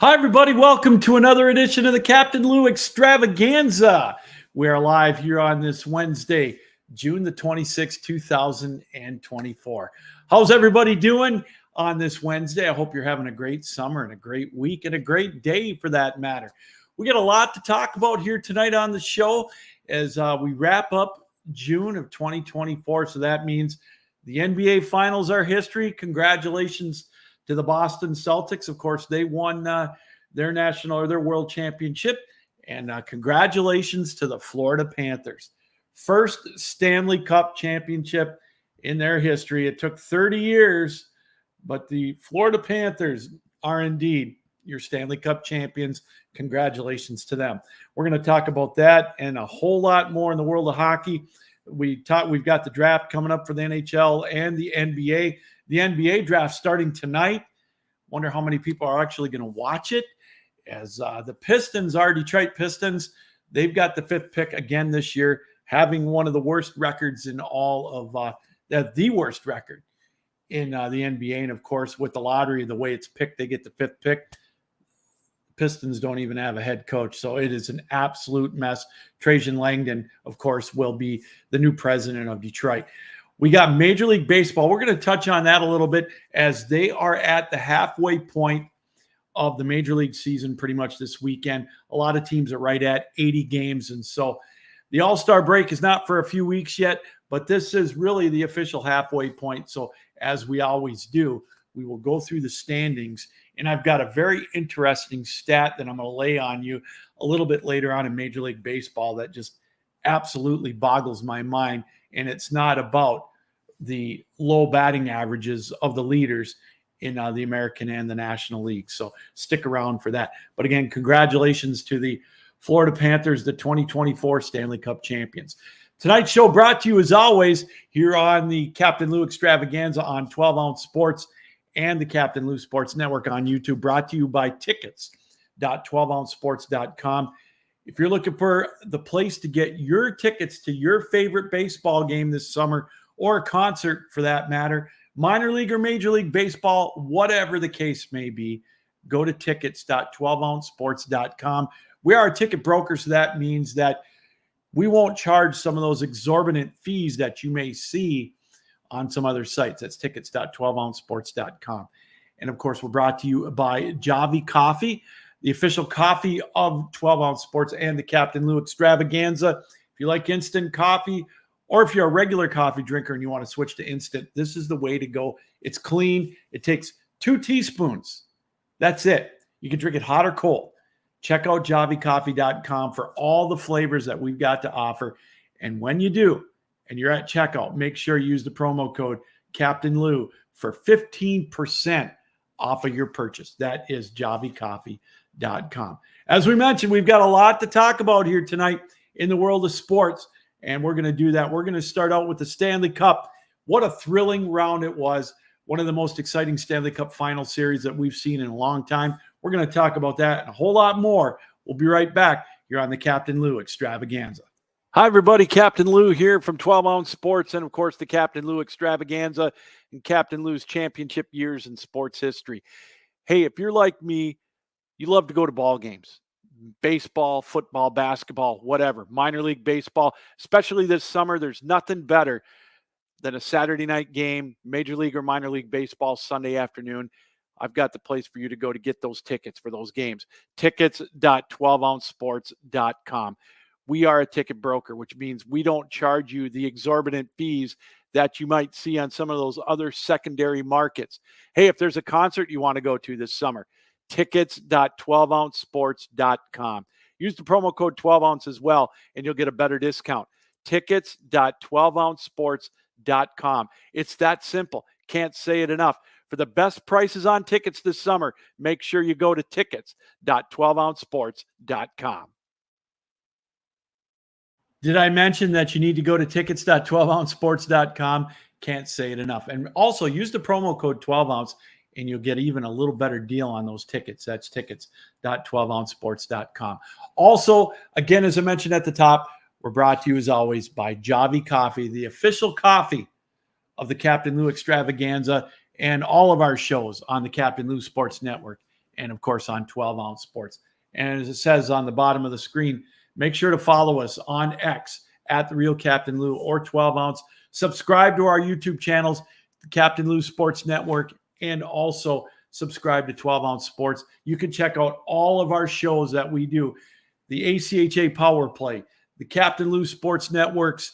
Hi, everybody. Welcome to another edition of the Captain Lou Extravaganza. We're live here on this Wednesday, June the 26th, 2024. How's everybody doing on this Wednesday? I hope you're having a great summer and a great week and a great day for that matter. We got a lot to talk about here tonight on the show as we wrap up June of 2024. So that means the NBA Finals are history. Congratulations to the Boston Celtics. Of course, they won their world championship. And congratulations to the Florida Panthers. First Stanley Cup championship in their history. It took 30 years, but the Florida Panthers are indeed your Stanley Cup champions. Congratulations to them. We're going to talk about that and a whole lot more in the world of hockey. We've got the draft coming up for the NHL and the NBA. The NBA draft starting tonight. Wonder how many people are actually going to watch it. As the Pistons are Detroit Pistons, they've got the 5th pick again this year, having one of the worst records in all of the worst record in the NBA. And of course, with the lottery, the way it's picked, they get the 5th pick. Pistons don't even have a head coach, so it is an absolute mess. Trajan Langdon, of course, will be the new president of Detroit. We got Major League Baseball. We're going to touch on that a little bit as they are at the halfway point of the Major League season pretty much this weekend. A lot of teams are right at 80 games, and so the All-Star break is not for a few weeks yet, but this is really the official halfway point. So as we always do, we will go through the standings, and I've got a very interesting stat that I'm going to lay on you a little bit later on in Major League Baseball that just absolutely boggles my mind, and it's not about the low batting averages of the leaders in the American and the National League. So stick around for that. But again, congratulations to the Florida Panthers, the 2024 Stanley Cup champions. Tonight's show brought to you, as always, here on the Captain Lou Extravaganza on 12 Ounce Sports and the Captain Lou Sports Network on YouTube, brought to you by tickets.12ouncesports.com. If you're looking for the place to get your tickets to your favorite baseball game this summer, or a concert for that matter, minor league or Major League Baseball, whatever the case may be, go to tickets.12ouncesports.com. We are a ticket broker, so that means that we won't charge some of those exorbitant fees that you may see on some other sites. That's tickets.12ouncesports.com. And of course, we're brought to you by Javi Coffee, the official coffee of 12 Ounce Sports and the Captain Lou Extravaganza. If you like instant coffee, or if you're a regular coffee drinker and you want to switch to instant, this is the way to go. It's clean. It takes 2 teaspoons. That's it. You can drink it hot or cold. Check out javicoffee.com for all the flavors that we've got to offer. And when you do, and you're at checkout, make sure you use the promo code Captain Lou for 15% off of your purchase. That is javicoffee.com. As we mentioned, we've got a lot to talk about here tonight in the world of sports. And we're going to do that. We're going to start out with the Stanley Cup. What a thrilling round it was. One of the most exciting Stanley Cup final series that we've seen in a long time. We're going to talk about that and a whole lot more. We'll be right back here on the Captain Lou Extravaganza. Hi, everybody. Captain Lou here from 12 Ounce Sports and, of course, the Captain Lou Extravaganza and Captain Lou's championship years in sports history. Hey, if you're like me, you love to go to ball games. Baseball, football, basketball, whatever, minor league baseball, especially this summer. There's nothing better than a Saturday night game, major league or minor league baseball, Sunday afternoon. I've got the place for you to go to get those tickets for those games. Tickets.12ouncesports.com. We are a ticket broker, which means we don't charge you the exorbitant fees that you might see on some of those other secondary markets. Hey, if there's a concert you want to go to this summer, tickets.12ouncesports.com. Use the promo code 12ounce as well, and you'll get a better discount. Tickets.12ouncesports.com. It's that simple. Can't say it enough. For the best prices on tickets this summer, make sure you go to tickets.12ouncesports.com. Did I mention that you need to go to tickets.12ouncesports.com? Can't say it enough. And also use the promo code 12ounce and you'll get even a little better deal on those tickets. That's tickets.12ouncesports.com. Also, again, as I mentioned at the top, we're brought to you as always by Javi Coffee, the official coffee of the Captain Lou Extravaganza and all of our shows on the Captain Lou Sports Network and, of course, on 12-ounce sports. And as it says on the bottom of the screen, make sure to follow us on X at The Real Captain Lou or 12-ounce. Subscribe to our YouTube channels, the Captain Lou Sports Network, and also subscribe to 12-ounce sports. You can check out all of our shows that we do. The ACHA Power Play, the Captain Lou Sports Networks,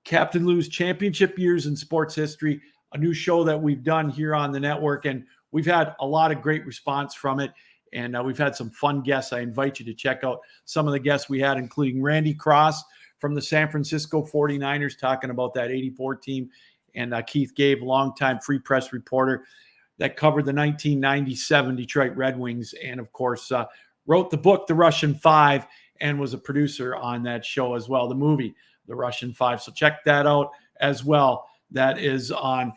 Captain Lou's Championship Years in Sports History, a new show that we've done here on the network, and we've had a lot of great response from it, and we've had some fun guests. I invite you to check out some of the guests we had, including Randy Cross from the San Francisco 49ers, talking about that 84 team, and Keith Gabe, longtime Free Press reporter that covered the 1997 Detroit Red Wings, and, of course, wrote the book, The Russian Five, and was a producer on that show as well, the movie, The Russian Five. So check that out as well. That is on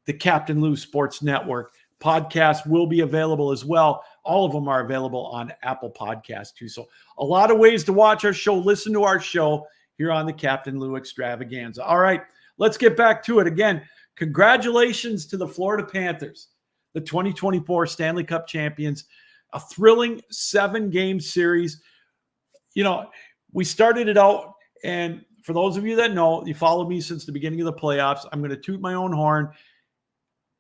the Captain Lou Sports Network. Podcasts will be available as well. All of them are available on Apple Podcasts too. So a lot of ways to watch our show, listen to our show here on the Captain Lou Extravaganza. All right, let's get back to it. Again, congratulations to the Florida Panthers, the 2024 Stanley Cup champions. A thrilling 7-game series. You know, we started it out, and for those of you that know, you follow me since the beginning of the playoffs, I'm going to toot my own horn.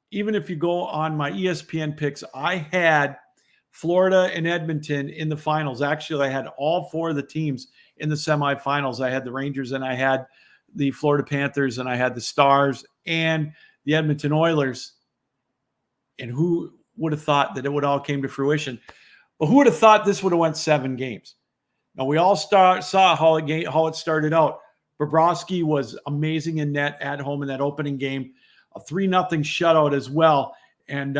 Even if you go on my ESPN picks, I had Florida and Edmonton in the finals. Actually, I had all 4 of the teams in the semifinals. I had the Rangers, and I had the Florida Panthers, and I had the Stars and the Edmonton Oilers. And who would have thought that it would all came to fruition? But who would have thought this would have went 7 games? Now, we all saw how it started out. Bobrovsky was amazing in net at home in that opening game, a 3-0 shutout as well. And,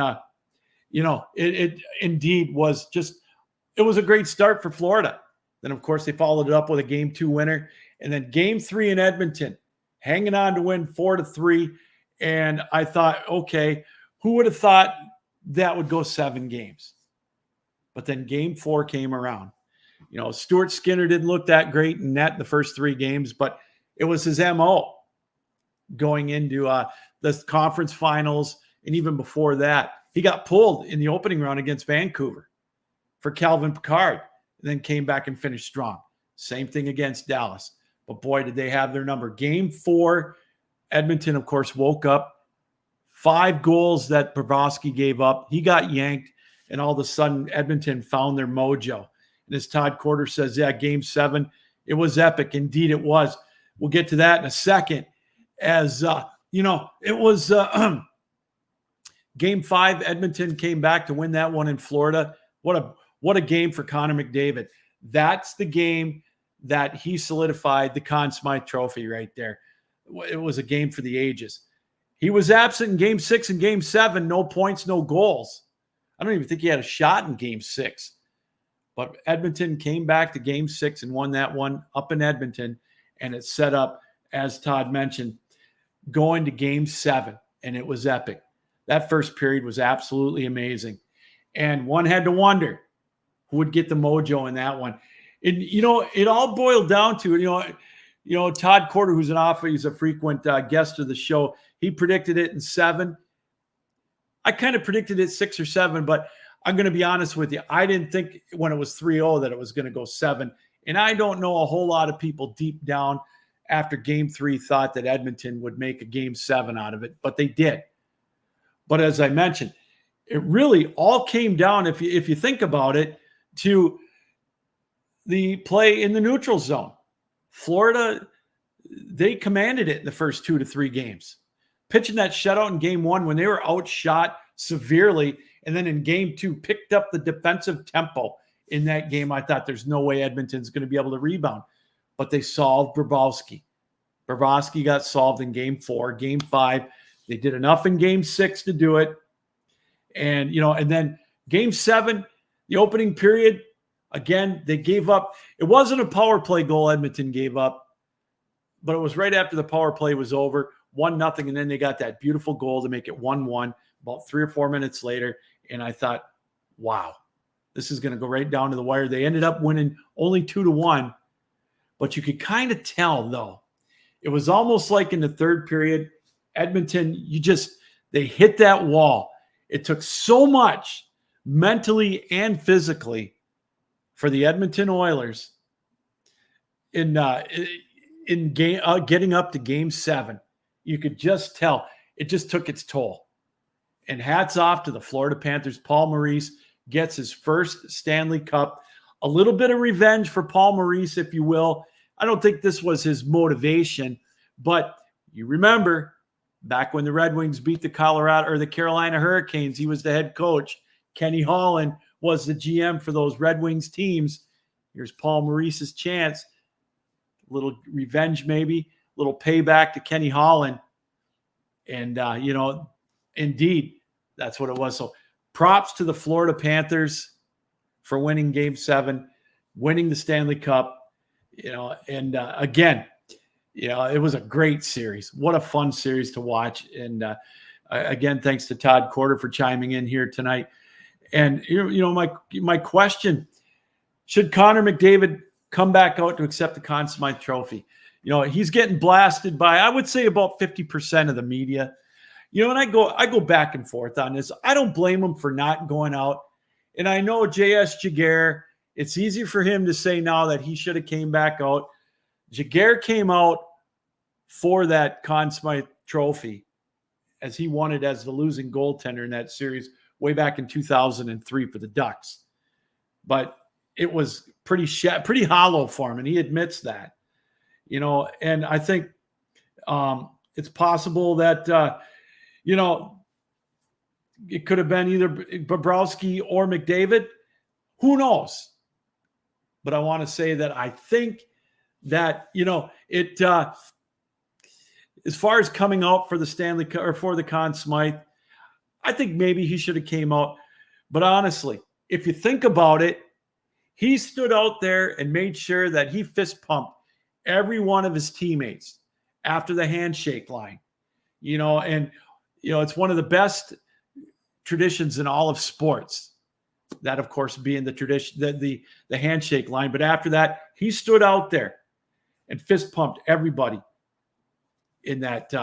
it indeed was it was a great start for Florida. Then, of course, they followed it up with a Game 2 winner. And then Game 3 in Edmonton, hanging on to win 4-3. And I thought, okay, who would have thought that would go 7 games? But then Game 4 came around. You know, Stuart Skinner didn't look that great in net the first 3 games, but it was his MO going into the conference finals. And even before that, he got pulled in the opening round against Vancouver for Calvin Pickard, and then came back and finished strong. Same thing against Dallas. But boy, did they have their number. Game 4, Edmonton, of course, woke up. 5 goals that Bobrovsky gave up. He got yanked, and all of a sudden, Edmonton found their mojo. And as Todd Quarter says, yeah, Game 7, it was epic. Indeed, it was. We'll get to that in a second. As, it was Game 5, Edmonton came back to win that one in Florida. What a game for Connor McDavid. That's the game that he solidified the Conn Smythe Trophy right there. It was a game for the ages. He was absent in Game 6 and Game 7. No points, no goals. I don't even think he had a shot in Game 6. But Edmonton came back to Game 6 and won that one up in Edmonton. And it set up, as Todd mentioned, going to Game 7. And it was epic. That first period was absolutely amazing. And one had to wonder who would get the mojo in that one. And, it all boiled down to, Todd Quarter, he's a frequent guest of the show. He predicted it in 7. I kind of predicted it 6 or 7, but I'm going to be honest with you. I didn't think when it was 3-0 that it was going to go 7. And I don't know a whole lot of people deep down after Game 3 thought that Edmonton would make a Game 7 out of it, but they did. But as I mentioned, it really all came down, if you think about it, to the play in the neutral zone. Florida, they commanded it in the first 2 to 3 games. Pitching that shutout in Game 1 when they were outshot severely, and then in Game 2 picked up the defensive tempo in that game. I thought there's no way Edmonton's going to be able to rebound. But they solved Bobrovsky. Bobrovsky got solved in Game 4. Game 5, they did enough in Game 6 to do it. And, and then Game 7, the opening period, again, they gave up. It wasn't a power play goal Edmonton gave up, but it was right after the power play was over, 1-0, and then they got that beautiful goal to make it 1-1 about 3 or 4 minutes later. And I thought, wow, this is going to go right down to the wire. They ended up winning only 2-1, but you could kind of tell, though. It was almost like in the third period, Edmonton, they hit that wall. It took so much mentally and physically for the Edmonton Oilers in getting up to Game 7. You could just tell it just took its toll. And hats off to the Florida Panthers. Paul Maurice gets his first Stanley Cup. A little bit of revenge for Paul Maurice, if you will. I don't think this was his motivation, but you remember back when the Red Wings beat the Carolina Hurricanes, he was the head coach. Kenny Holland was the GM for those Red Wings teams. Here's Paul Maurice's chance. A little revenge, maybe, a little payback to Kenny Holland. And, indeed, that's what it was. So props to the Florida Panthers for winning Game 7, winning the Stanley Cup. Again, it was a great series. What a fun series to watch. And again, thanks to Todd Corder for chiming in here tonight. And, my question, should Connor McDavid come back out to accept the Conn Smythe Trophy? He's getting blasted by, I would say, about 50% of the media. And I go back and forth on this. I don't blame him for not going out. And I know J.S. Giguère, it's easy for him to say now that he should have came back out. Giguère came out for that Conn Smythe Trophy as he won it as the losing goaltender in that series way back in 2003 for the Ducks. But it was pretty hollow for him, and he admits that. And I think it's possible that, it could have been either Bobrovsky or McDavid. Who knows? But I want to say that I think that, as far as coming out for the Stanley Cup or for the Conn Smythe, I think maybe he should have came out. But honestly, if you think about it, he stood out there and made sure that he fist pumped every one of his teammates after the handshake line. It's one of the best traditions in all of sports. That, of course, being the tradition, the handshake line. But after that, he stood out there and fist pumped everybody in that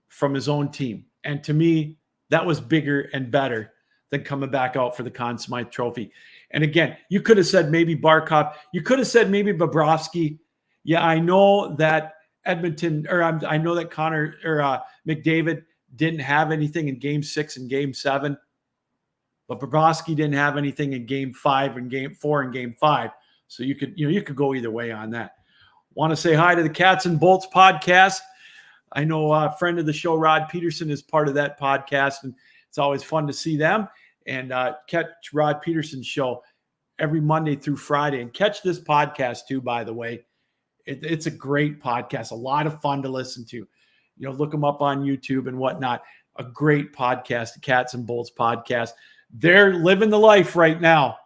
from his own team. And to me, that was bigger and better than coming back out for the Conn Smythe Trophy. And again, you could have said maybe Barkov. You could have said maybe Bobrovsky. Yeah, I know that Edmonton, or I know that Connor or McDavid didn't have anything in Game 6 and Game 7, but Bobrovsky didn't have anything in Game 5 and Game 4 and Game 5. So you could go either way on that. Want to say hi to the Cats and Bolts podcast. I know a friend of the show, Rod Peterson, is part of that podcast, and it's always fun to see them. And catch Rod Peterson's show every Monday through Friday. And catch this podcast too, by the way. It's a great podcast, a lot of fun to listen to. Look them up on YouTube and whatnot. A great podcast, the Cats and Bolts podcast. They're living the life right now.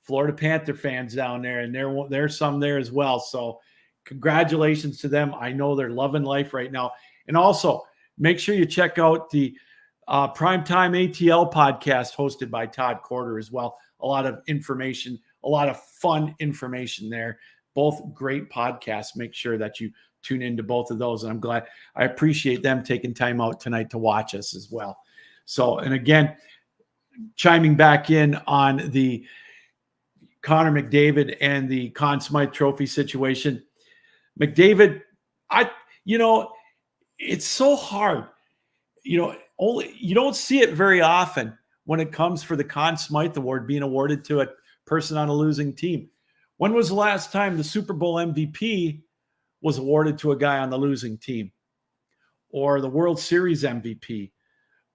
Florida Panther fans down there, and there's some there as well. So congratulations to them. I know they're loving life right now. And also, make sure you check out the Primetime ATL podcast hosted by Todd Corder as well. A lot of information, a lot of fun information there. Both great podcasts. Make sure that you tune into both of those. And I'm glad, I appreciate them taking time out tonight to watch us as well. So, and again, chiming back in on the Connor McDavid and the Conn Smythe Trophy situation. McDavid, it's so hard. You don't see it very often when it comes for the Conn Smythe Award being awarded to a person on a losing team. When was the last time the Super Bowl MVP was awarded to a guy on the losing team? Or the World Series MVP?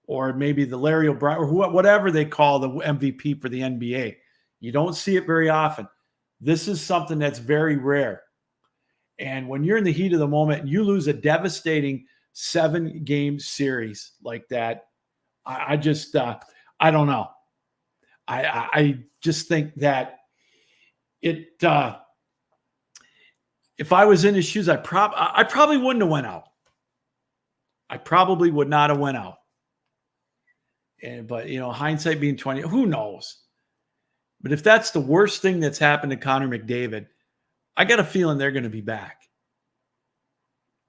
Or maybe the Larry O'Brien, or whatever they call the MVP for the NBA. You don't see it very often. This is something that's very rare. And when you're in the heat of the moment and you lose a devastating 7-game series like that, I just, I don't know. I just think that if I was in his shoes, I probably wouldn't have went out. I probably would not have went out. But hindsight being 20, who knows? But if that's the worst thing that's happened to Connor McDavid, I got a feeling they're going to be back.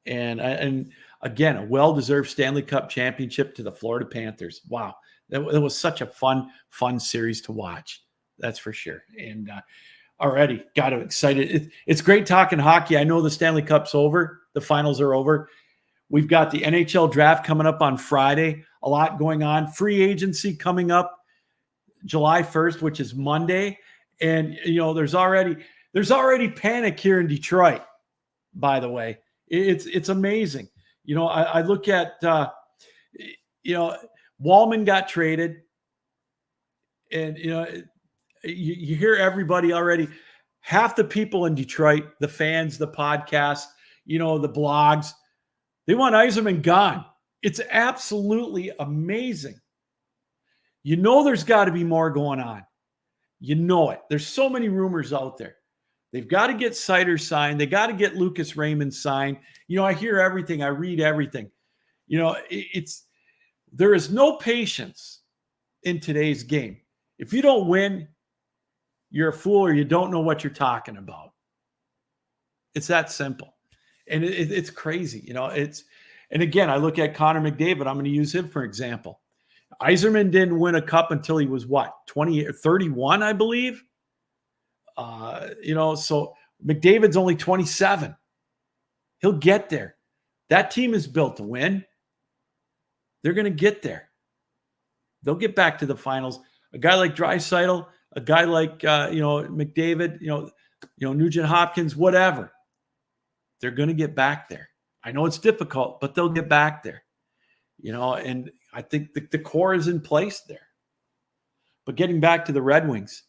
And again, a well-deserved Stanley Cup championship to the Florida Panthers. Wow, It was such a fun series to watch. That's for sure. And already got excited. It's great talking hockey. I know the Stanley Cup's over. The finals are over. We've got the NHL draft coming up on Friday. A lot going on. Free agency coming up July 1st, which is Monday. And, there's already panic here in Detroit, by the way. It's amazing. I look at, Wallman got traded. And, you hear everybody already. Half the people in Detroit, the fans, the podcasts, the blogs, they want Yzerman gone. It's absolutely amazing. There's got to be more going on. It. There's so many rumors out there. They've got to get Seider signed. They got to get Lucas Raymond signed. I hear everything. I read everything. There is no patience in today's game. If you don't win, you're a fool or you don't know what you're talking about. It's that simple. And it's crazy. And again, I look at Connor McDavid. I'm going to use him for example. Yzerman didn't win a cup until he was 20 or 31, I believe. So McDavid's only 27. He'll get there. That team is built to win. They're going to get there. They'll get back to the finals. A guy like Draisaitl, a guy like McDavid, Nugent Hopkins, whatever. They're going to get back there. I know it's difficult, but they'll get back there. And I think the core is in place there. But getting back to the Red Wings,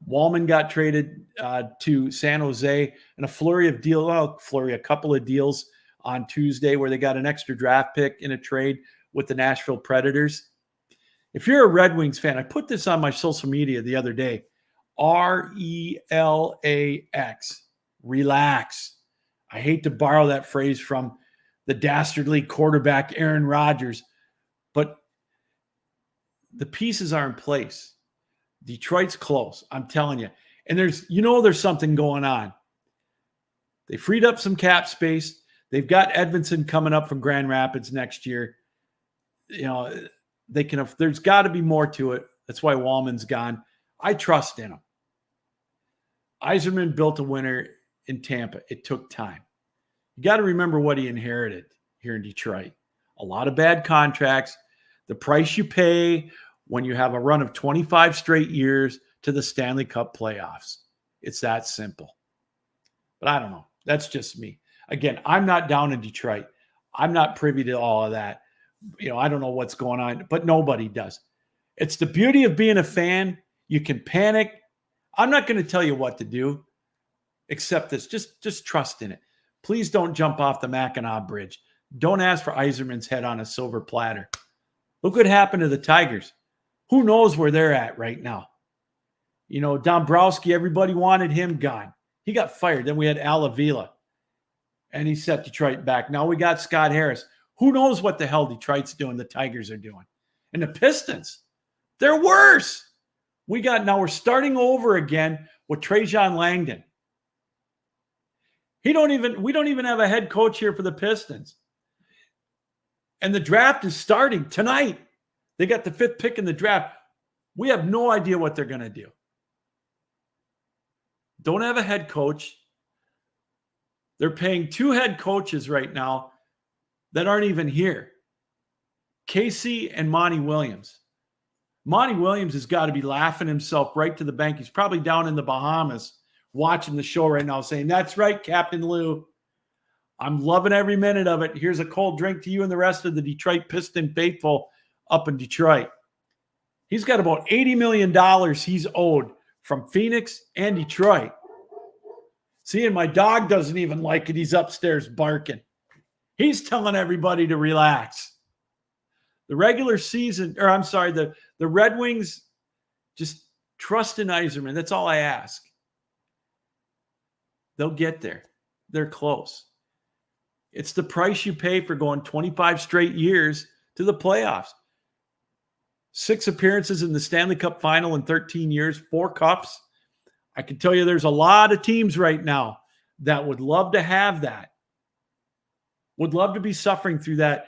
Wallman got traded to San Jose and a couple of deals on Tuesday where they got an extra draft pick in a trade with the Nashville Predators. If you're a Red Wings fan, I put this on my social media the other day. RELAX. Relax. I hate to borrow that phrase from the dastardly quarterback Aaron Rodgers, but the pieces are in place. Detroit's close, I'm telling you. And there's something going on. They freed up some cap space. They've got Edvinsson coming up from Grand Rapids next year. There's got to be more to it. That's why Wallman's gone. I trust in him. Yzerman built a winner in Tampa. It took time. You got to remember what he inherited here in Detroit. A lot of bad contracts. The price you pay when you have a run of 25 straight years to the Stanley Cup playoffs. It's that simple. But I don't know. That's just me. Again, I'm not down in Detroit. I'm not privy to all of that. I don't know what's going on, but nobody does. It's the beauty of being a fan. You can panic. I'm not going to tell you what to do, except this. Just trust in it. Please don't jump off the Mackinac Bridge. Don't ask for Yzerman's head on a silver platter. Look what happened to the Tigers. Who knows where they're at right now? Dombrowski, everybody wanted him gone. He got fired. Then we had Al Avila, and he set Detroit back. Now we got Scott Harris. Who knows what the hell Detroit's doing, the Tigers are doing. And the Pistons, they're worse. Now we're starting over again with Trajan Langdon. We don't even have a head coach here for the Pistons. And the draft is starting tonight. They got the 5th pick in the draft. We have no idea what they're going to do. Don't have a head coach. They're paying 2 head coaches right now that aren't even here. Casey and Monty Williams. Monty Williams has got to be laughing himself right to the bank. He's probably down in the Bahamas watching the show right now saying, "That's right, Captain Lou. I'm loving every minute of it. Here's a cold drink to you and the rest of the Detroit Piston faithful up in Detroit." He's got about $80 million he's owed from Phoenix and Detroit. See, and my dog doesn't even like it. He's upstairs barking. He's telling everybody to relax. The Red Wings, just trust in Yzerman. That's all I ask. They'll get there. They're close. It's the price you pay for going 25 straight years to the playoffs. 6 appearances in the Stanley Cup Final in 13 years, 4 cups. I can tell you there's a lot of teams right now that would love to have that, would love to be suffering through that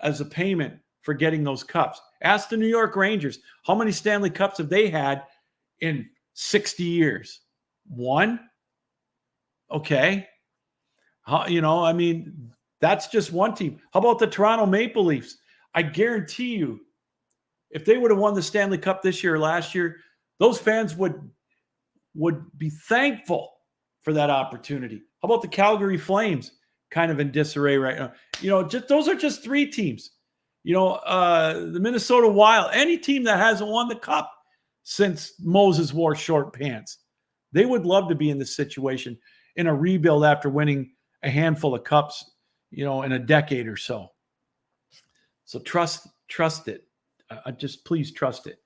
as a payment for getting those cups. Ask the New York Rangers, how many Stanley Cups have they had in 60 years? One? Okay. I mean, that's just one team. How about the Toronto Maple Leafs? I guarantee you, if they would have won the Stanley Cup this year or last year, those fans would be thankful for that opportunity. How about the Calgary Flames? Kind of in disarray right now. Those are just three teams. The Minnesota Wild, any team that hasn't won the cup since Moses wore short pants, they would love to be in this situation in a rebuild after winning a handful of cups, in a decade or so. So trust it. Just please trust it.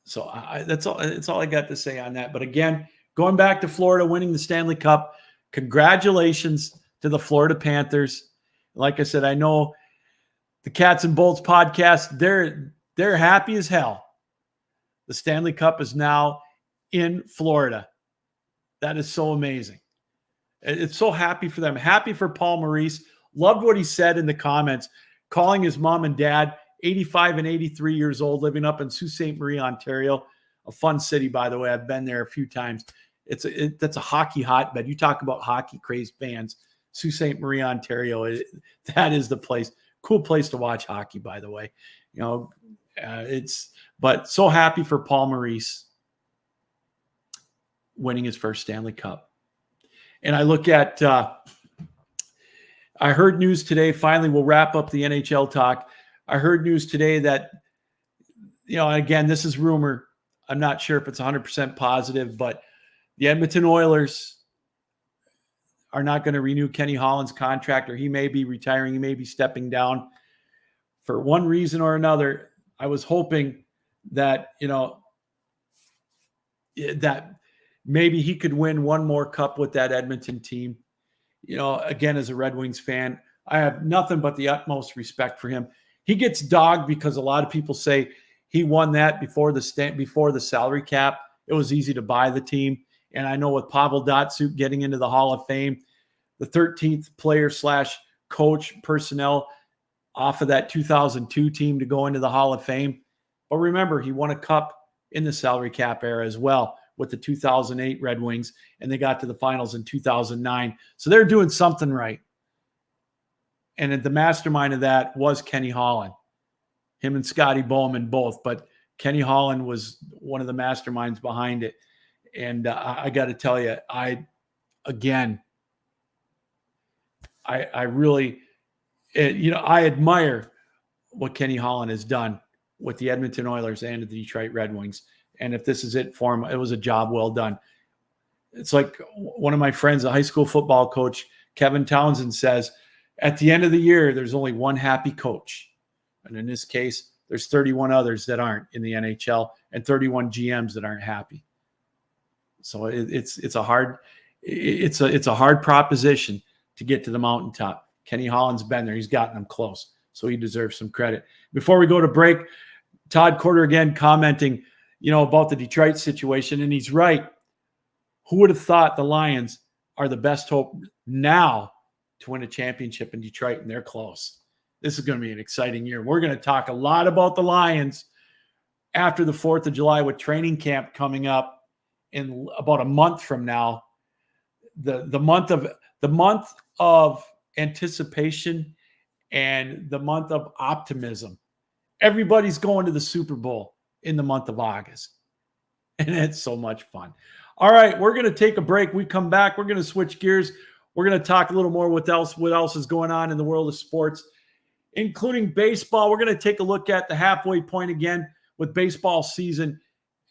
So that's all I got to say on that. But again, going back to Florida, winning the Stanley Cup, congratulations to the Florida Panthers. Like I said, I know the Cats and Bolts podcast, they're happy as hell. The Stanley Cup is now in Florida. That is so amazing. It's so happy for them. Happy for Paul Maurice. Loved what he said in the comments, calling his mom and dad 85 and 83 years old, living up in Sault Ste. Marie, Ontario. A fun city, by the way. I've been there a few times. That's a hockey hotbed. You talk about hockey crazed fans. Sault Ste. Marie, Ontario. That is the place. Cool place to watch hockey, by the way. But so happy for Paul Maurice winning his first Stanley Cup. And I look at, I heard news today, finally we'll wrap up the NHL talk. I heard news today that, again, this is rumor. I'm not sure if it's 100% positive, but the Edmonton Oilers are not going to renew Kenny Holland's contract, or he may be retiring. He may be stepping down for one reason or another. I was hoping that, that maybe he could win one more cup with that Edmonton team. Again, as a Red Wings fan, I have nothing but the utmost respect for him. He gets dogged because a lot of people say he won that before the salary cap. It was easy to buy the team. And I know with Pavel Datsyuk getting into the Hall of Fame, the 13th player / coach personnel off of that 2002 team to go into the Hall of Fame. But remember, he won a cup in the salary cap era as well with the 2008 Red Wings, and they got to the finals in 2009. So they're doing something right. And the mastermind of that was Kenny Holland, him and Scotty Bowman both. But Kenny Holland was one of the masterminds behind it. And I got to tell you, I really, I admire what Kenny Holland has done with the Edmonton Oilers and the Detroit Red Wings. And if this is it for him, it was a job well done. It's like one of my friends, a high school football coach, Kevin Townsend, says, at the end of the year, there's only one happy coach. And in this case, there's 31 others that aren't in the NHL and 31 GMs that aren't happy. So it's a hard proposition to get to the mountaintop. Kenny Holland's been there. He's gotten them close. So he deserves some credit. Before we go to break, Todd Corder again commenting, about the Detroit situation. And he's right. Who would have thought the Lions are the best hope now to win a championship in Detroit, and they're close. This is going to be an exciting year. We're going to talk a lot about the Lions after the 4th of July with training camp coming up in about a month from now. The month of anticipation and the month of optimism. Everybody's going to the Super Bowl in the month of August. And it's so much fun. All right, we're going to take a break. We come back. We're going to switch gears. We're going to talk a little more what else is going on in the world of sports, including baseball. We're going to take a look at the halfway point again with baseball season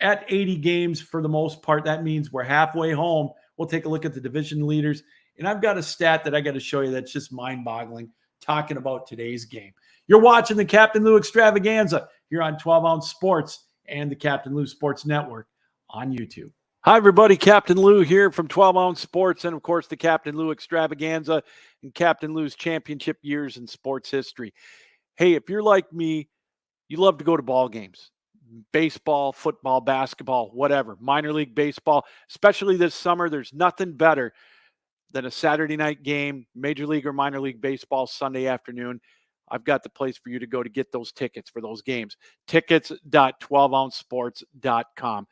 at 80 games for the most part. That means we're halfway home. We'll take a look at the division leaders. And I've got a stat that I got to show you that's just mind-boggling talking about today's game. You're watching the Captain Lou Extravaganza here on 12-Ounce Sports and the Captain Lou Sports Network on YouTube. Hi, everybody. Captain Lou here from 12-Ounce Sports and, of course, the Captain Lou Extravaganza and Captain Lou's championship years in sports history. Hey, if you're like me, you love to go to ball games. Baseball, football, basketball, whatever. Minor league baseball, especially this summer, there's nothing better than a Saturday night game, Major League or minor league baseball Sunday afternoon. I've got the place for you to go to get those tickets for those games. Tickets.12ouncesports.com.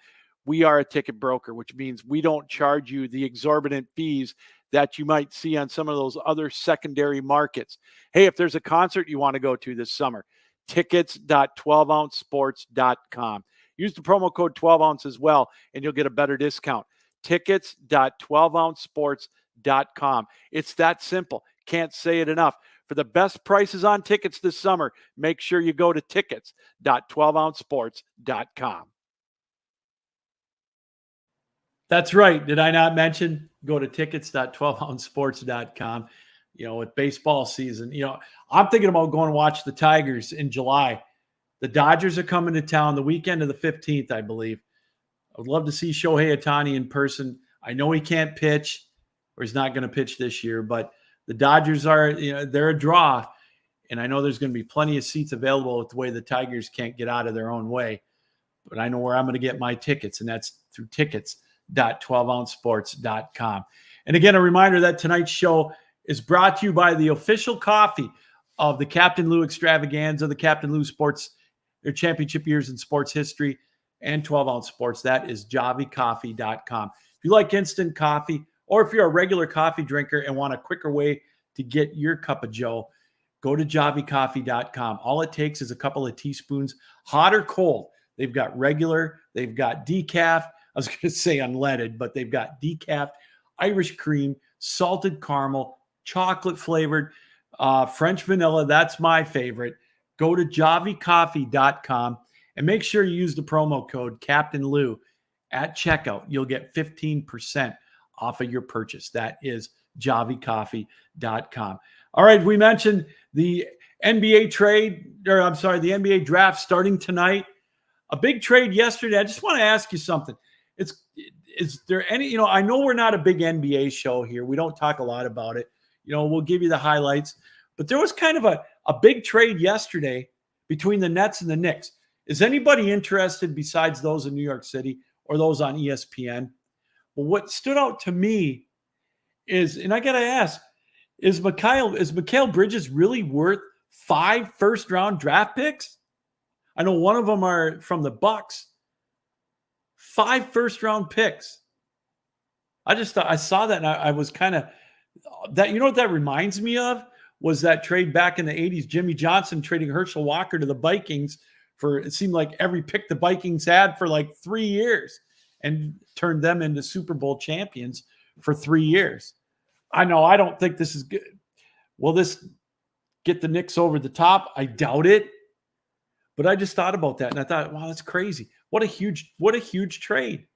We are a ticket broker, which means we don't charge you the exorbitant fees that you might see on some of those other secondary markets. Hey, if there's a concert you want to go to this summer, tickets.12ouncesports.com. Use the promo code 12ounce as well, and you'll get a better discount. Tickets.12ouncesports.com. It's that simple. Can't say it enough. For the best prices on tickets this summer, make sure you go to tickets.12ouncesports.com. That's right. Did I not mention? Go to tickets.12ouncesports.com. With baseball season, I'm thinking about going to watch the Tigers in July. The Dodgers are coming to town the weekend of the 15th, I believe. I would love to see Shohei Ohtani in person. I know he can't pitch, or he's not going to pitch this year, but the Dodgers are, they're a draw. And I know there's going to be plenty of seats available with the way the Tigers can't get out of their own way. But I know where I'm going to get my tickets, and that's through tickets.12ouncesports.com. And again, a reminder that tonight's show is brought to you by the official coffee of the Captain Lou Extravaganza, the Captain Lou Sports, their championship years in sports history, and 12-ounce sports. That is javicoffee.com. If you like instant coffee, or if you're a regular coffee drinker and want a quicker way to get your cup of joe, go to javicoffee.com. All it takes is a couple of teaspoons, hot or cold. They've got regular, they've got decaf. I was going to say unleaded, but they've got decaf, Irish cream, salted caramel, chocolate flavored, French vanilla. That's my favorite. Go to javicoffee.com and make sure you use the promo code Captain Lou at checkout. You'll get 15% off of your purchase. That is javicoffee.com. All right, we mentioned the NBA the NBA draft starting tonight. A big trade yesterday. I just want to ask you something. Is there any, I know we're not a big NBA show here. We don't talk a lot about it. We'll give you the highlights. But there was kind of a big trade yesterday between the Nets and the Knicks. Is anybody interested besides those in New York City or those on ESPN? Well, what stood out to me is, and I got to ask, is Mikal Bridges really worth 5 first-round draft picks? I know one of them are from the Bucks. 5 first-round picks. I just thought, I saw that and I was kind of that. You know what that reminds me of? Was that trade back in the 80s, Jimmy Johnson trading Herschel Walker to the Vikings for, it seemed like every pick the Vikings had for like 3 years, and turned them into Super Bowl champions for 3 years. I know, I don't think this is good. Will this get the Knicks over the top? I doubt it. But I just thought about that, and I thought, wow, that's crazy. What a huge trade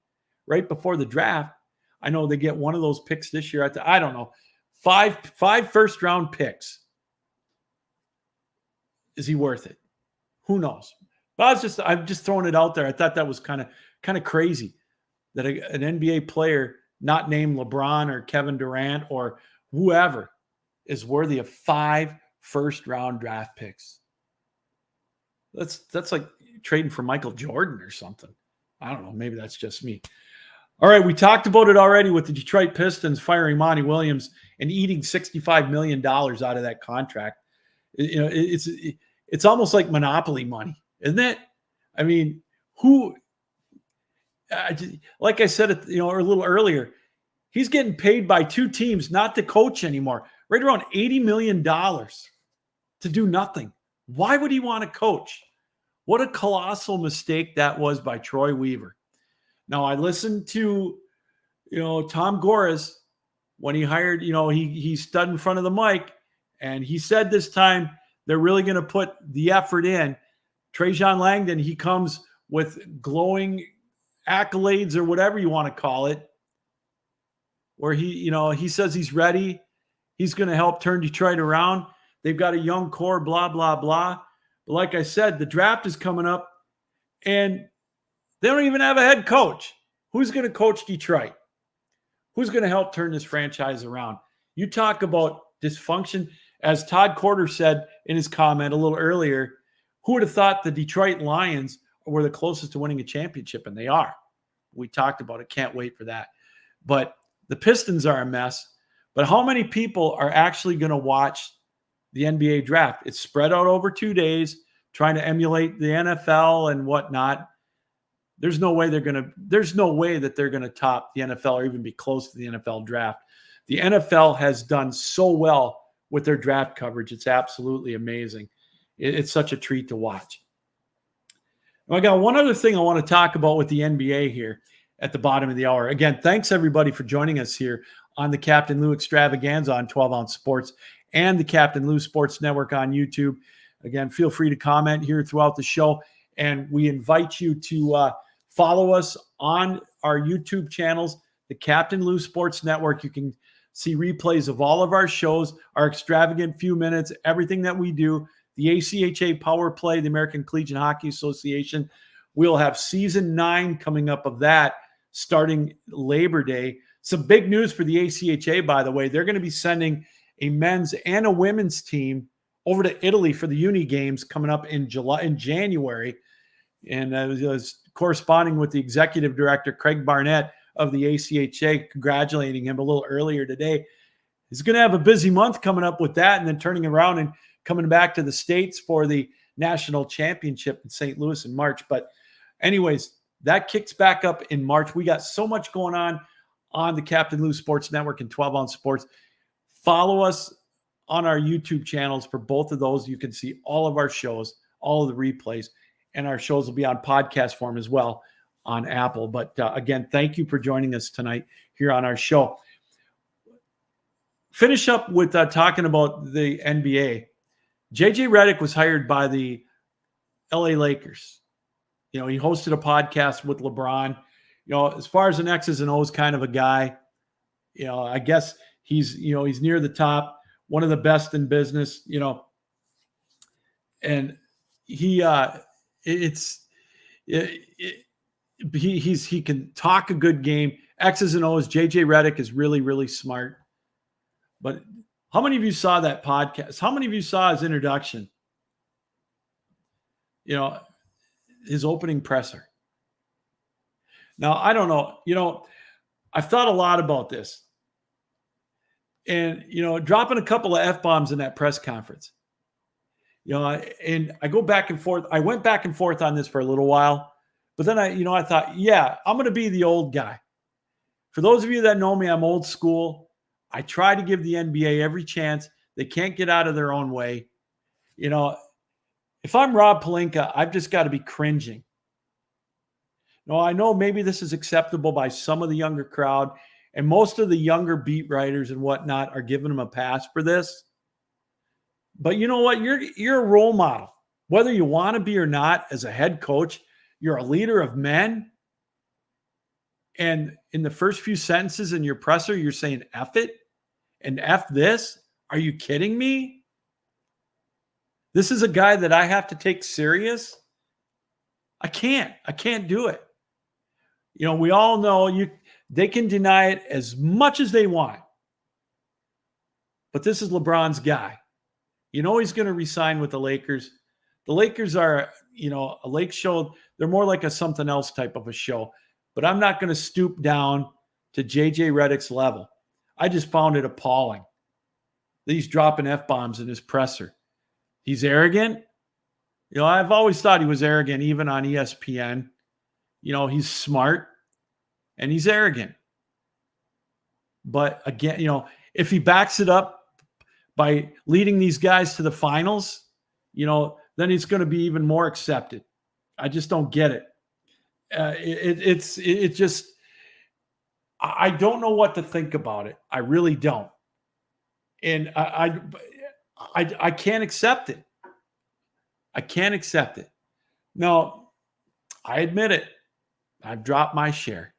right before the draft. I know they get one of those picks this year. I don't know. 5 first-round picks. Is he worth it? Who knows? But I'm just throwing it out there. I thought that was kind of crazy that an NBA player not named LeBron or Kevin Durant or whoever is worthy of 5 first-round draft picks. That's like trading for Michael Jordan or something. I don't know. Maybe that's just me. All right, we talked about it already with the Detroit Pistons firing Monty Williams and eating $65 million out of that contract. It's almost like monopoly money, isn't it? I mean, like I said, or a little earlier, he's getting paid by 2 teams not to coach anymore, right around $80 million to do nothing. Why would he want to coach? What a colossal mistake that was by Troy Weaver. Now, I listened to, Tom Gores when he hired, he stood in front of the mic, and he said this time they're really going to put the effort in. Trajan Langdon, he comes with glowing accolades or whatever you want to call it, where he says he's ready. He's going to help turn Detroit around. They've got a young core, blah, blah, blah. But like I said, the draft is coming up, and they don't even have a head coach. Who's going to coach Detroit? Who's going to help turn this franchise around? You talk about dysfunction. As Todd Corder said in his comment a little earlier, who would have thought the Detroit Lions were the closest to winning a championship? And they are. We talked about it. Can't wait for that. But the Pistons are a mess. But how many people are actually going to watch the NBA draft. It's spread out over 2 days, trying to emulate the NFL and whatnot. There's no way that they're gonna top the NFL or even be close to the NFL draft. The NFL has done so well with their draft coverage. It's absolutely amazing. It's such a treat to watch. I got one other thing I want to talk about with the NBA here at the bottom of the hour. Again, thanks everybody for joining us here on the Captain Lou Extravaganza on 12 Ounce Sports and the Captain Lou Sports Network on YouTube. Again, feel free to comment here throughout the show, and we invite you to follow us on our YouTube channels, the Captain Lou Sports Network. You can see replays of all of our shows, our extravagant few minutes, everything that we do. The ACHA Power Play, the American Collegiate Hockey Association. We'll have season 9 coming up of that starting Labor Day. Some big news for the ACHA, by the way. They're going to be sending a men's and a women's team over to Italy for the Uni Games coming up in January. And I was corresponding with the executive director, Craig Barnett of the ACHA, congratulating him a little earlier today. He's going to have a busy month coming up with that, and then turning around and coming back to the States for the national championship in St. Louis in March. But anyways, that kicks back up in March. We got so much going on the Captain Lou Sports Network and 12 Ounce Sports. Follow us on our YouTube channels for both of those. You can see all of our shows, all of the replays, and our shows will be on podcast form as well on Apple. But again, thank you for joining us tonight here on our show. Finish up with talking about the NBA. JJ Redick was hired by the LA Lakers. He hosted a podcast with LeBron. As far as an X's and O's kind of a guy, I guess he's near the top, one of the best in business, and he can talk a good game. X's and O's. JJ Redick is really, really smart. But how many of you saw that podcast? How many of you saw his introduction? His opening presser. Now, I don't know. I've thought a lot about this. And, dropping a couple of F-bombs in that press conference. And I go back and forth. I went back and forth on this for a little while. But then I thought, yeah, I'm going to be the old guy. For those of you that know me, I'm old school. I try to give the NBA every chance. They can't get out of their own way. If I'm Rob Pelinka, I've just got to be cringing. I know maybe this is acceptable by some of the younger crowd, and most of the younger beat writers and whatnot are giving him a pass for this. But you know what? You're a role model. Whether you want to be or not, as a head coach, you're a leader of men. And in the first few sentences in your presser, you're saying F it and F this. Are you kidding me? This is a guy that I have to take serious. I can't do it. We all know they can deny it as much as they want. But this is LeBron's guy. He's going to resign with the Lakers. The Lakers are, a Lake show. They're more like a something else type of a show. But I'm not going to stoop down to JJ Redick's level. I just found it appalling that he's dropping F-bombs in his presser. He's arrogant. I've always thought he was arrogant, even on ESPN. He's smart and he's arrogant. But again, if he backs it up by leading these guys to the finals, then it's going to be even more accepted. I just don't get it. I don't know what to think about it. I really don't. And I can't accept it. I can't accept it. No, I admit it. I've dropped my share,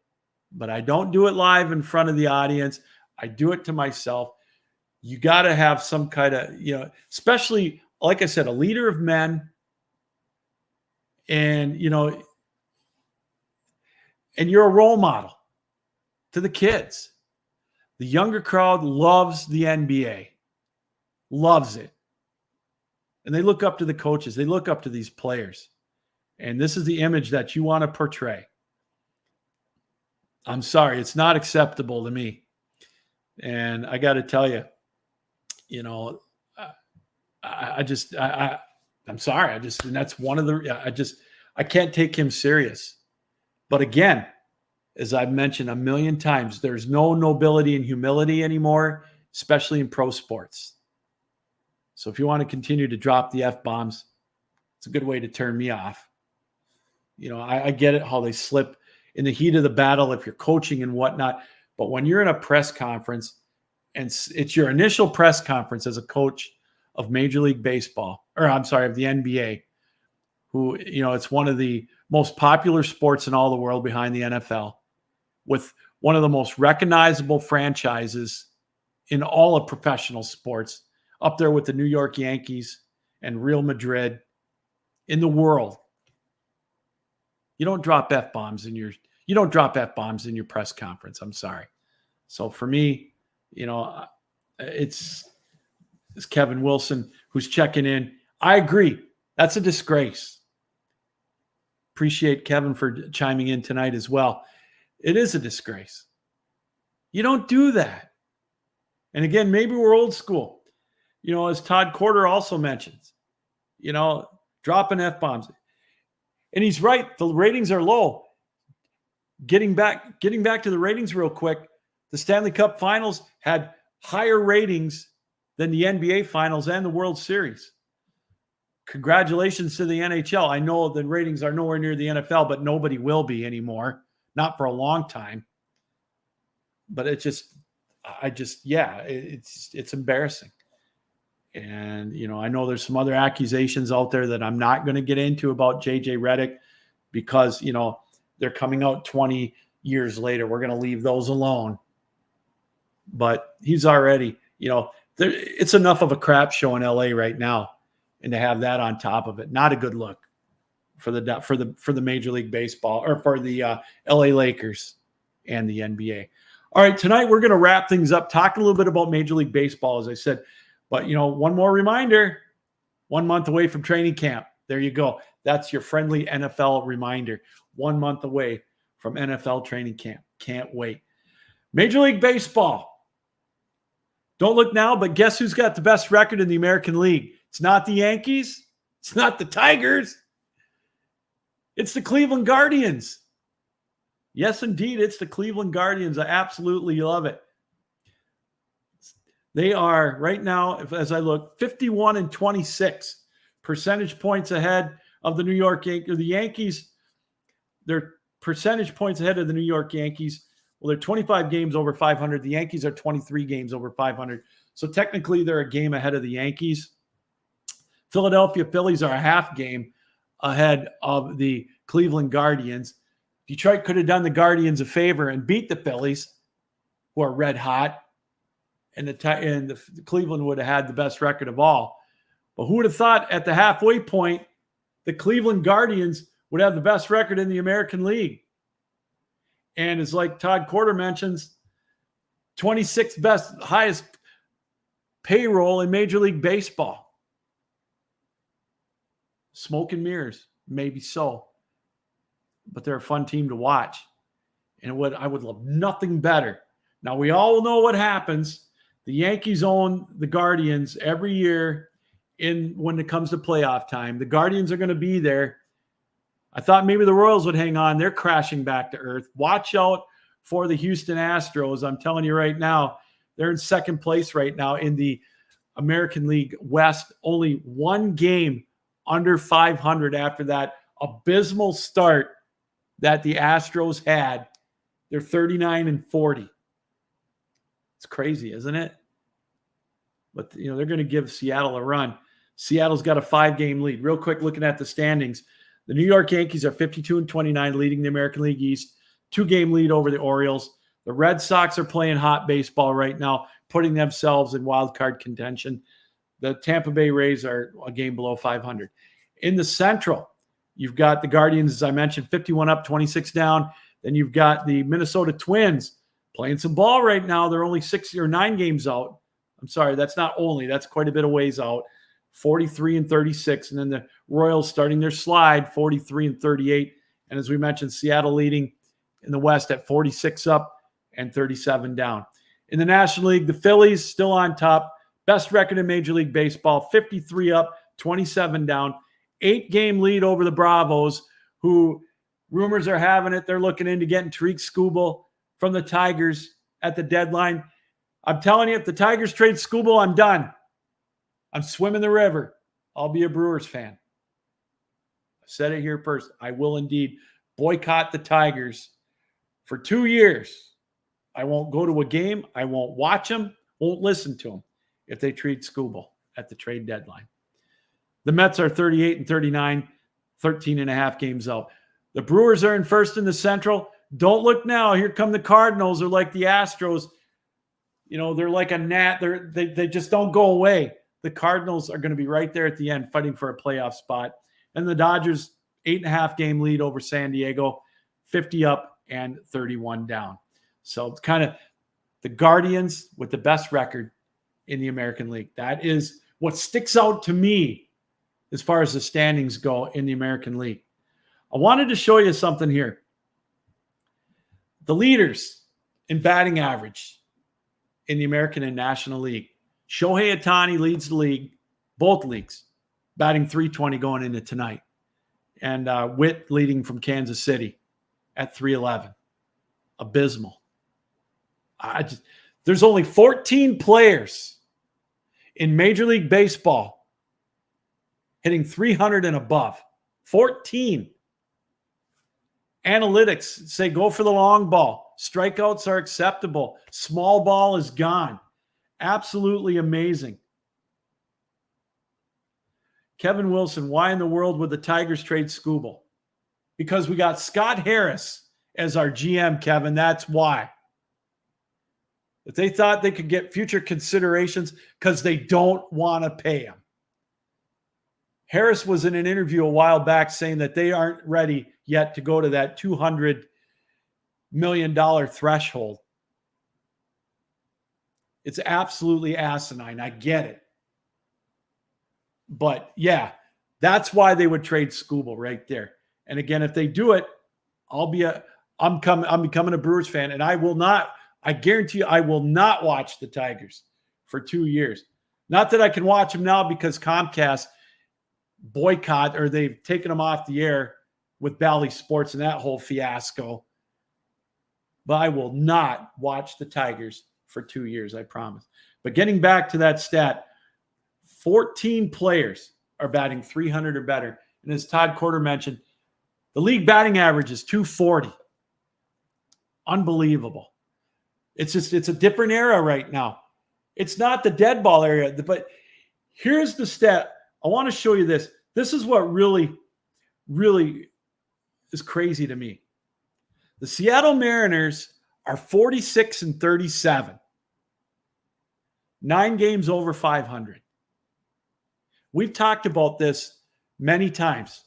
but I don't do it live in front of the audience. I do it to myself. You got to have some kind of, especially, like I said, a leader of men. And, and you're a role model to the kids. The younger crowd loves the NBA, loves it. And they look up to the coaches. They look up to these players. And this is the image that you want to portray. I'm sorry, it's not acceptable to me. And I got to tell you, I'm sorry. And that's one of the, I can't take him serious. But again, as I've mentioned a million times, there's no nobility and humility anymore, especially in pro sports. So if you want to continue to drop the F-bombs, it's a good way to turn me off. I get it how they slip in the heat of the battle if you're coaching and whatnot. But when you're in a press conference and it's your initial press conference as a coach of Major League Baseball, or I'm sorry, of the NBA, who, it's one of the most popular sports in all the world behind the NFL, with one of the most recognizable franchises in all of professional sports, up there with the New York Yankees and Real Madrid in the world. You don't drop F-bombs in your press conference. I'm sorry. So for me, it's Kevin Wilson who's checking in. I agree. That's a disgrace. Appreciate Kevin for chiming in tonight as well. It is a disgrace. You don't do that. And again, maybe we're old school. As Todd Corder also mentions, dropping F-bombs. And he's right. The ratings are low. Getting back to the ratings real quick, the Stanley Cup Finals had higher ratings than the NBA Finals and the World Series. Congratulations to the NHL. I know the ratings are nowhere near the NFL, but nobody will be anymore. Not for a long time. But it's embarrassing. And, I know there's some other accusations out there that I'm not going to get into about JJ Redick because, they're coming out 20 years later. We're going to leave those alone. But he's already, it's enough of a crap show in LA right now. And to have that on top of it, not a good look for the Major League Baseball or for the LA Lakers and the NBA. All right, tonight we're going to wrap things up, talk a little bit about Major League Baseball, as I said. But, one more reminder, 1 month away from training camp. There you go. That's your friendly NFL reminder. 1 month away from NFL training camp. Can't wait. Major League Baseball. Don't look now, but guess who's got the best record in the American League? It's not the Yankees. It's not the Tigers. It's the Cleveland Guardians. Yes, indeed, it's the Cleveland Guardians. I absolutely love it. They are right now, as I look, 51-26 percentage points ahead of the New York Yankees. The Yankees, they're percentage points ahead of the New York Yankees. Well, they're 25 games over 500. The Yankees are 23 games over 500. So technically, they're a game ahead of the Yankees. Philadelphia Phillies are a half game ahead of the Cleveland Guardians. Detroit could have done the Guardians a favor and beat the Phillies, who are red hot. And the Cleveland would have had the best record of all. But who would have thought at the halfway point, the Cleveland Guardians would have the best record in the American League? And it's like Todd Corder mentions, 26th highest payroll in Major League Baseball. Smoke and mirrors, maybe so. But they're a fun team to watch. And I would love nothing better. Now, we all know what happens. The Yankees own the Guardians every year when it comes to playoff time. The Guardians are going to be there. I thought maybe the Royals would hang on. They're crashing back to earth. Watch out for the Houston Astros. I'm telling you right now, they're in second place right now in the American League West. Only one game under 500 after that abysmal start that the Astros had. They're 39-40. It's crazy, isn't it? But, they're going to give Seattle a run. Seattle's got a 5-game lead. Real quick, looking at the standings, the New York Yankees are 52-29, leading the American League East. 2-game lead over the Orioles. The Red Sox are playing hot baseball right now, putting themselves in wild card contention. The Tampa Bay Rays are a game below 500. In the Central, you've got the Guardians, as I mentioned, 51 up, 26 down. Then you've got the Minnesota Twins playing some ball right now. They're only 6 or 9 games out. I'm sorry, that's not only. That's quite a bit of ways out. 43-36. And then the Royals starting their slide, 43-38. And as we mentioned, Seattle leading in the West at 46 up and 37 down. In the National League, the Phillies still on top, Best record in Major League Baseball, 53 up, 27 down, 8-game lead over the Bravos, who rumors are having it. They're looking into getting Tariq Skubal from the Tigers at the deadline. I'm telling you, if the Tigers trade Skubal, I'm done. I'm swimming the river. I'll be a Brewers fan. I said it here first. I will indeed boycott the Tigers for 2 years. I won't go to a game. I won't watch them. Won't listen to them if they trade Skubal at the trade deadline. The Mets are 38 and 39, 13 and a half games out. The Brewers are in first in the Central. Don't look now. Here come the Cardinals. They're like the Astros. You know, they're like a gnat. They just don't go away. The Cardinals are going to be right there at the end fighting for a playoff spot. And the Dodgers, 8.5-game lead over San Diego, 50 up and 31 down. So it's kind of the Guardians with the best record in the American League. That is what sticks out to me as far as the standings go in the American League. I wanted to show you something here. The leaders in batting average in the American and National League. Shohei Ohtani leads the league, both leagues, batting .320 going into tonight. And Witt leading from Kansas City at .311. Abysmal. There's only 14 players in Major League Baseball hitting 300 and above. 14. Analytics say go for the long ball. Strikeouts are acceptable. Small ball is gone. Absolutely amazing. Kevin Wilson, why in the world would the Tigers trade Skubal? Because we got Scott Harris as our GM, Kevin. That's why. If they thought they could get future considerations because they don't want to pay him. Harris was in an interview a while back saying that they aren't ready yet to go to that $200 million threshold. It's absolutely asinine. I get it. But yeah, that's why they would trade Skubal right there. And again, if they do it, I'm becoming a Brewers fan, and I guarantee you I will not watch the Tigers for 2 years. Not that I can watch them now because Comcast boycott, or they've taken them off the air with Bally Sports and that whole fiasco. But I will not watch the Tigers for 2 years, I promise. But getting back to that stat, 14 players are batting 300 or better. And as Todd Corder mentioned, the league batting average is 240. Unbelievable. It's a different era right now. It's not the dead ball area, but here's the stat. I want to show you this. This is what really, really is crazy to me. The Seattle Mariners are 46 and 37. 9 games over 500. We've talked about this many times.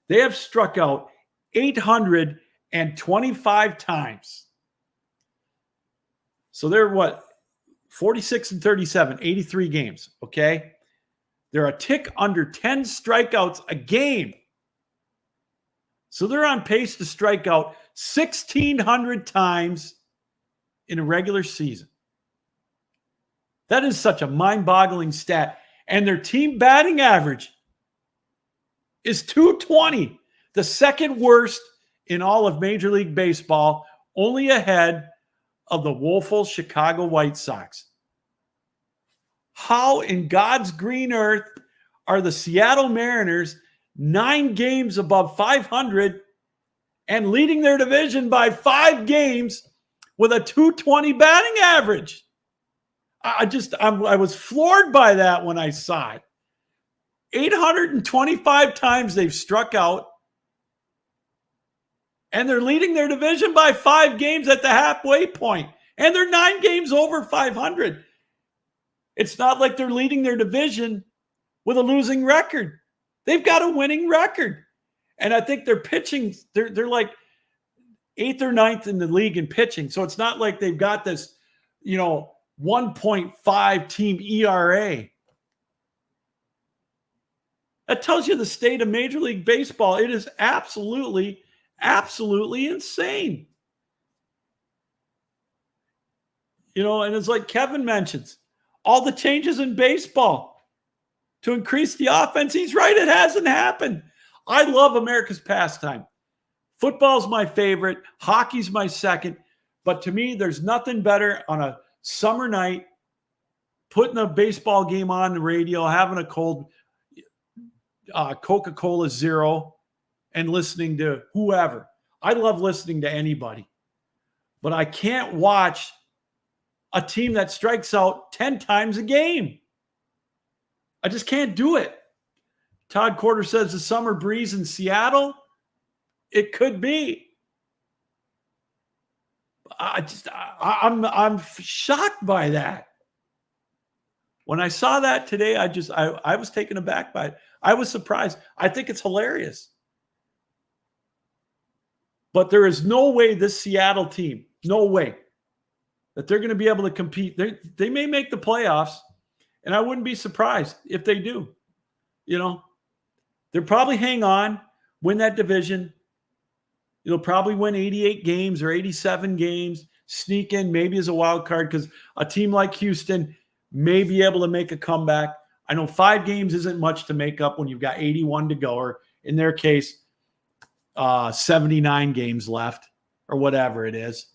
They have struck out 825 times. So they're 46 and 37, 83 games, okay? They're a tick under 10 strikeouts a game. So they're on pace to strike out 1,600 times in a regular season. That is such a mind-boggling stat. And their team batting average is 220, the second worst in all of Major League Baseball, only ahead of the woeful Chicago White Sox. How in God's green earth are the Seattle Mariners 9 games above 500 and leading their division by 5 games with a 220 batting average? I was floored by that when I saw it. 825 times they've struck out, and they're leading their division by 5 games at the halfway point, and they're 9 games over 500. It's not like they're leading their division with a losing record. They've got a winning record. And I think their pitching, they're like 8th or 9th in the league in pitching. So it's not like they've got this, 1.5 team ERA. That tells you the state of Major League Baseball. It is absolutely, absolutely insane. And it's like Kevin mentions, all the changes in baseball to increase the offense. He's right. It hasn't happened. I love America's pastime. Football's my favorite. Hockey's my second. But to me, there's nothing better on a summer night, putting a baseball game on the radio, having a cold Coca-Cola Zero, and listening to whoever. I love listening to anybody. But I can't watch a team that strikes out 10 times a game. I just can't do it. Todd Quarter says the summer breeze in Seattle. It could be. I'm shocked by that. When I saw that today, I was taken aback by it. I was surprised. I think it's hilarious. But there is no way this Seattle team, no way, that they're going to be able to compete. They may make the playoffs, and I wouldn't be surprised if they do. You know, they'll probably hang on, win that division. They'll probably win 88 games or 87 games, sneak in maybe as a wild card, because a team like Houston may be able to make a comeback. I know 5 games isn't much to make up when you've got 81 to go, or in their case, 79 games left, or whatever it is,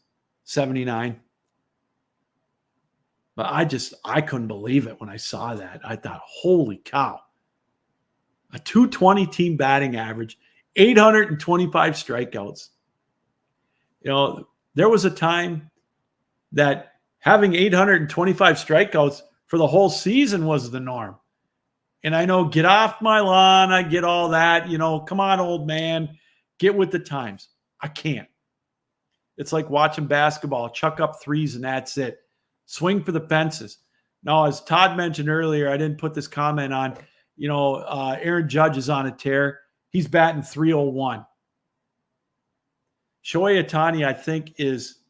79. But I couldn't believe it when I saw that. I thought, holy cow. A 220 team batting average, 825 strikeouts. You know, there was a time that having 825 strikeouts for the whole season was the norm. And I know, get off my lawn, I get all that, you know, come on, old man, get with the times. I can't. It's like watching basketball, chuck up threes and that's it. Swing for the fences. Now, as Todd mentioned earlier, I didn't put this comment on, you know, Aaron Judge is on a tear. He's batting 301. Shohei Ohtani, I think, is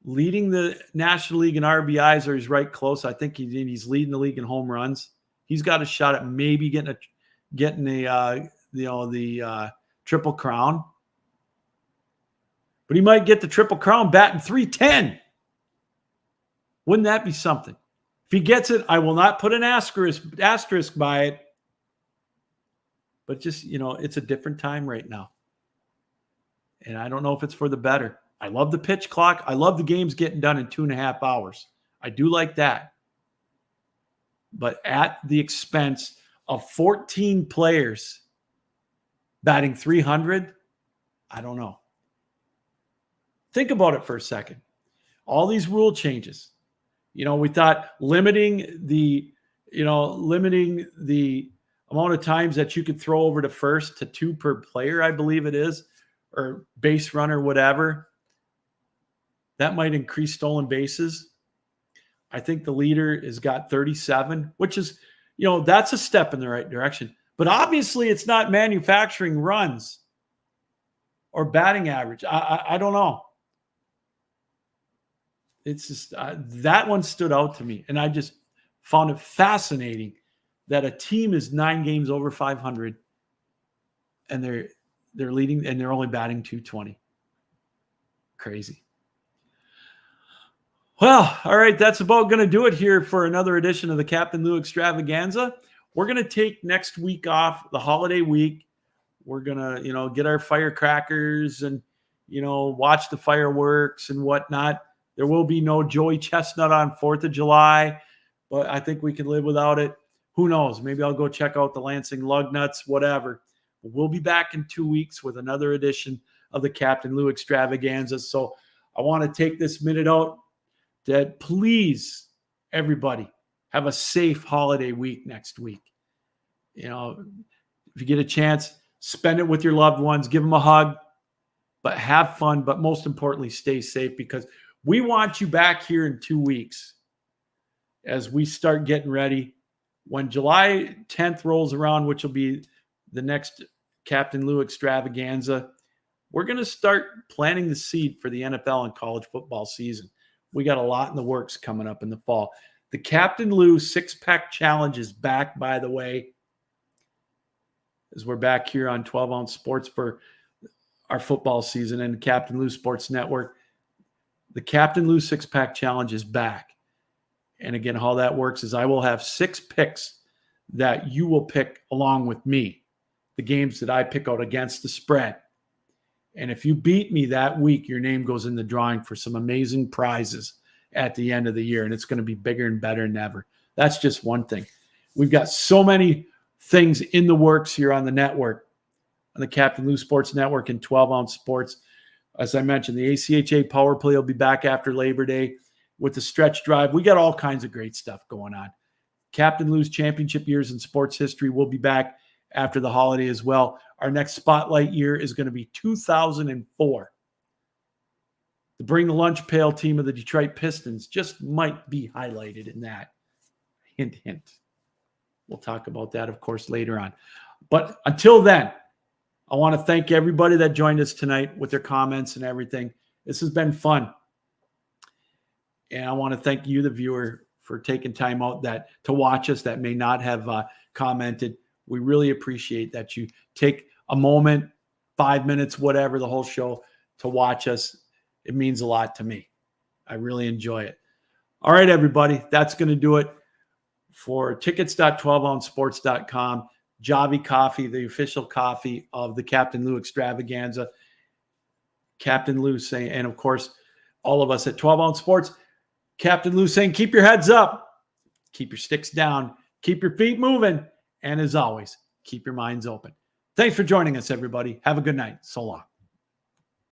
leading the National League in RBIs, or he's right close. I think he's leading the league in home runs. He's got a shot at maybe getting the Triple Crown. But he might get the Triple Crown batting 310. Wouldn't that be something? If he gets it, I will not put an asterisk by it. But just, you know, it's a different time right now. And I don't know if it's for the better. I love the pitch clock. I love the games getting done in 2.5 hours. I do like that. But at the expense of 14 players batting 300, I don't know. Think about it for a second. All these rule changes. You know, we thought limiting the amount of times that you could throw over to first to 2 per player, I believe it is, or base runner, whatever. That might increase stolen bases. I think the leader has got 37, which is, you know, that's a step in the right direction. But obviously it's not manufacturing runs or batting average. I don't know. It's just that one stood out to me. And I just found it fascinating that a team is 9 games over 500 and they're leading and they're only batting 220. Crazy. Well, all right, that's about going to do it here for another edition of the Captain Lou Extravaganza. We're going to take next week off, the holiday week. We're going to, you know, get our firecrackers and, you know, watch the fireworks and whatnot. There will be no Joey Chestnut on 4th of July, but I think we can live without it. Who knows? Maybe I'll go check out the Lansing Lugnuts, whatever. But we'll be back in 2 weeks with another edition of the Captain Lou Extravaganza. So I want to take this minute out to please, everybody, have a safe holiday week next week. You know, if you get a chance, spend it with your loved ones, give them a hug, but have fun. But most importantly, stay safe, because we want you back here in 2 weeks as we start getting ready. When July 10th rolls around, which will be the next Captain Lou Extravaganza, we're going to start planting the seed for the NFL and college football season. We got a lot in the works coming up in the fall. The Captain Lou Six-Pack Challenge is back, by the way, as we're back here on 12-Ounce Sports for our football season and Captain Lou Sports Network. The Captain Lou Six-Pack Challenge is back. And again, how that works is I will have 6 picks that you will pick along with me, the games that I pick out against the spread. And if you beat me that week, your name goes in the drawing for some amazing prizes at the end of the year. And it's going to be bigger and better than ever. That's just one thing. We've got so many things in the works here on the network, on the Captain Lou Sports Network and 12-ounce sports. As I mentioned, the ACHA Power Play will be back after Labor Day with the stretch drive. We got all kinds of great stuff going on. Captain Lou's championship years in sports history will be back after the holiday as well. Our next spotlight year is going to be 2004. The Bring the Lunch Pail team of the Detroit Pistons just might be highlighted in that. Hint, hint. We'll talk about that, of course, later on. But until then, I want to thank everybody that joined us tonight with their comments and everything. This has been fun. And I want to thank you, the viewer, for taking time out to watch us that may not have commented. We really appreciate that you take a moment, 5 minutes, whatever, the whole show to watch us. It means a lot to me. I really enjoy it. All right, everybody, that's going to do it for tickets.12ouncesports.com. Javi Coffee, the official coffee of the Captain Lou Extravaganza. Captain Lou saying, and of course, all of us at 12-ounce sports, Captain Lou saying, keep your heads up, keep your sticks down, keep your feet moving, and as always, keep your minds open. Thanks for joining us, everybody. Have a good night. So long.